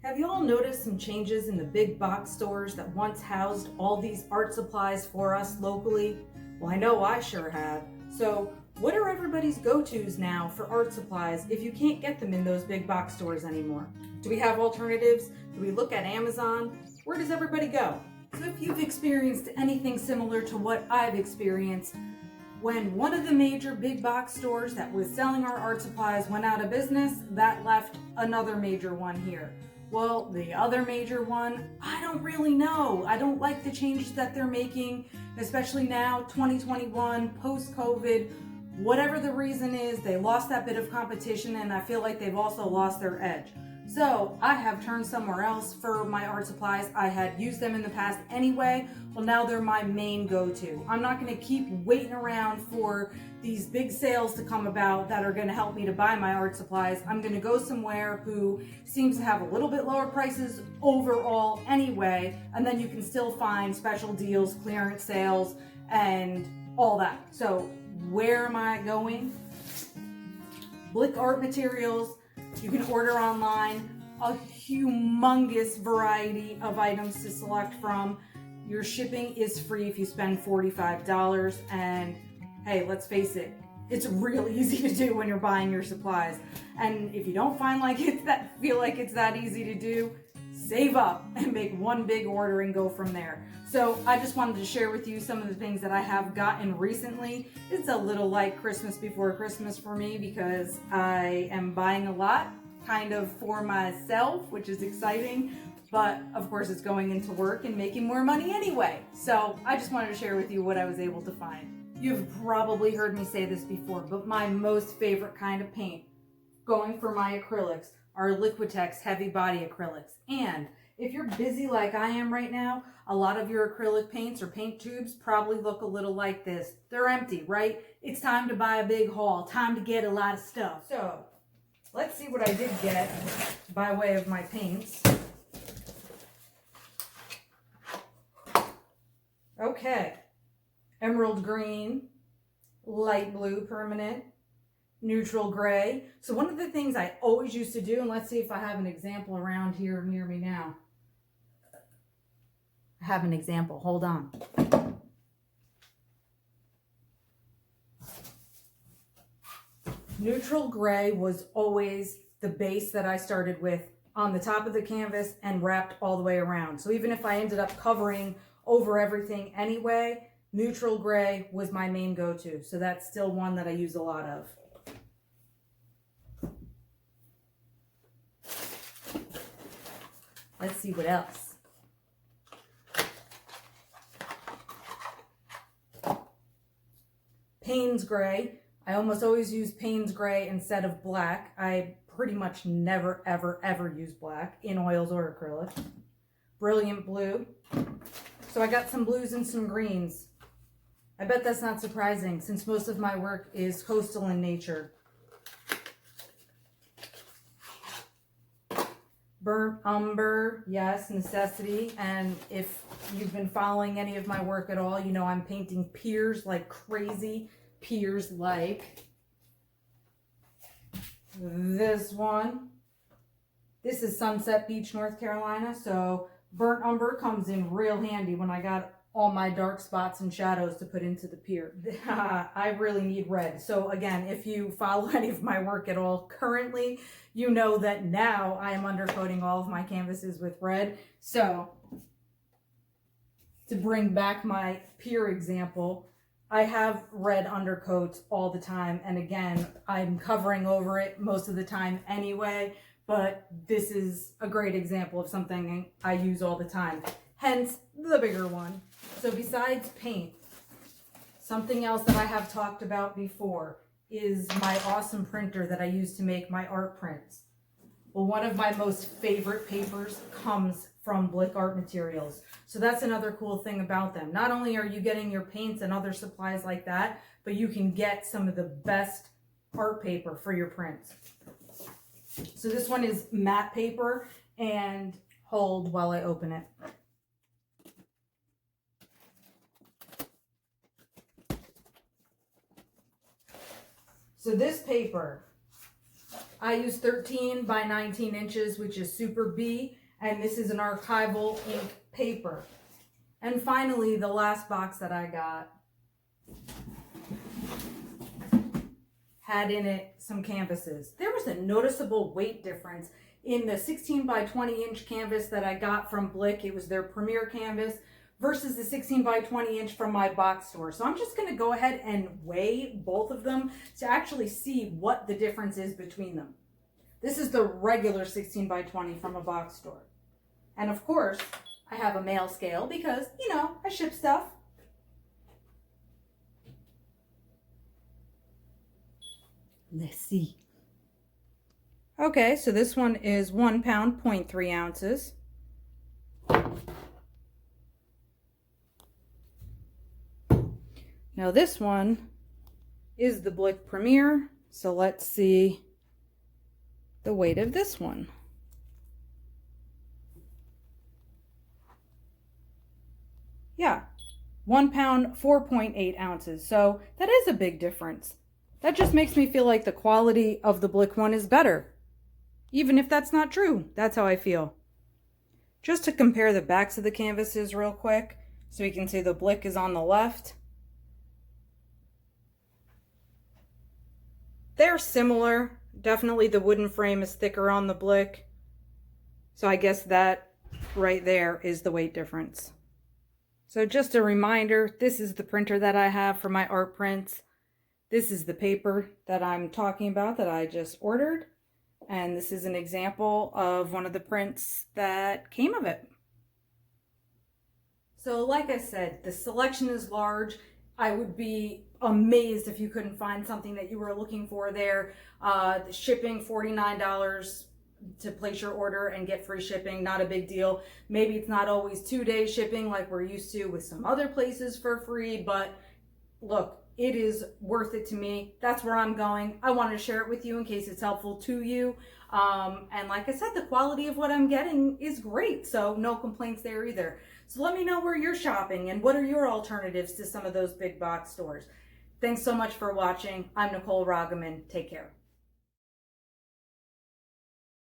Have you all noticed some changes in the big box stores that once housed all these art supplies for us locally? Well, I know I sure have. So, what are everybody's go-tos now for art supplies if you can't get them in those big box stores anymore? Do we have alternatives? Do we look at Amazon? Where does everybody go? So if you've experienced anything similar to what I've experienced, when one of the major big box stores that was selling our art supplies went out of business, that left another major one here. Well, the other major one, I don't really know. I don't like the changes that they're making, especially now, 2021, post-COVID. Whatever the reason is, they lost that bit of competition, and I feel like they've also lost their edge. So I have turned somewhere else for my art supplies. I had used them in the past anyway. Well, now they're my main go-to. I'm not going to keep waiting around for these big sales to come about that are going to help me to buy my art supplies. I'm going to go somewhere who seems to have a little bit lower prices overall anyway, and then you can still find special deals, clearance sales, and all that. So where am I going? Blick Art Materials. You can order online a humongous variety of items to select from. Your shipping is free if you spend $45, and hey, let's face it, it's real easy to do when you're buying your supplies. And if you don't feel like it's that easy to do, save up and make one big order and go from there. So I just wanted to share with you some of the things that I have gotten recently. It's a little like Christmas before Christmas for me because I am buying a lot kind of for myself, which is exciting, but of course it's going into work and making more money anyway. So I just wanted to share with you what I was able to find. You've probably heard me say this before, but my most favorite kind of paint going for my acrylics are Liquitex heavy body acrylics. And if you're busy like I am right now, a lot of your acrylic paints or paint tubes probably look a little like this. They're empty, right? It's time to buy a big haul, time to get a lot of stuff. So let's see what I did get by way of my paints. Okay, emerald green, light blue permanent, neutral gray. So one of the things I always used to do, and let's see if I have an example around here near me now. I have an example, hold on. Neutral gray was always the base that I started with on the top of the canvas and wrapped all the way around. So even if I ended up covering over everything anyway, neutral gray was my main go-to. So that's still one that I use a lot of. Let's see what else. Payne's gray. I almost always use Payne's gray instead of black. I pretty much never, ever use black in oils or acrylic. Brilliant blue. So I got some blues and some greens. I bet that's not surprising since most of my work is coastal in nature. Burnt umber, yes, necessity. And if you've been following any of my work at all, you know I'm painting piers like crazy. Piers like this one. This is Sunset Beach, North Carolina. So burnt umber comes in real handy when I got all my dark spots and shadows to put into the pier. I really need red. So again, if you follow any of my work at all currently, you know that now I am undercoating all of my canvases with red. So to bring back my pier example, I have red undercoats all the time. And again, I'm covering over it most of the time anyway, but this is a great example of something I use all the time. Hence the bigger one. So besides paint, something else that I have talked about before is my awesome printer that I use to make my art prints. Well, one of my most favorite papers comes from Blick Art Materials. So that's another cool thing about them. Not only are you getting your paints and other supplies like that, but you can get some of the best art paper for your prints. So this one is matte paper, and hold while I open it. So this paper, I use 13 by 19 inches, which is Super B, and this is an archival ink paper. And finally, the last box that I got had in it some canvases. There was a noticeable weight difference in the 16 by 20 inch canvas that I got from Blick. It was their premier canvas versus the 16 by 20 inch from my box store. So I'm just going to go ahead and weigh both of them to actually see what the difference is between them. This is the regular 16 by 20 from a box store. And of course, I have a mail scale because, you know, I ship stuff. Let's see. Okay, so this one is 1 pound, 0.3 ounces. Now this one is the Blick Premier, so let's see the weight of this one. Yeah, 1 pound, 4.8 ounces, so that is a big difference. That just makes me feel like the quality of the Blick one is better. Even if that's not true, that's how I feel. Just to compare the backs of the canvases real quick, so you can see the Blick is on the left. They're similar. Definitely the wooden frame is thicker on the Blick. So I guess that right there is the weight difference. So just a reminder, this is the printer that I have for my art prints. This is the paper that I'm talking about that I just ordered. And this is an example of one of the prints that came of it. So like I said, the selection is large. I would be amazed if you couldn't find something that you were looking for there. The shipping, $49 to place your order and get free shipping, not a big deal. Maybe it's not always 2-day shipping like we're used to with some other places for free, but look, it is worth it to me. That's where I'm going. I wanted to share it with you in case it's helpful to you. And like I said, the quality of what I'm getting is great, so no complaints there either. So let me know where you're shopping and what are your alternatives to some of those big box stores. Thanks so much for watching. I'm Nicole Roggeman. Take care.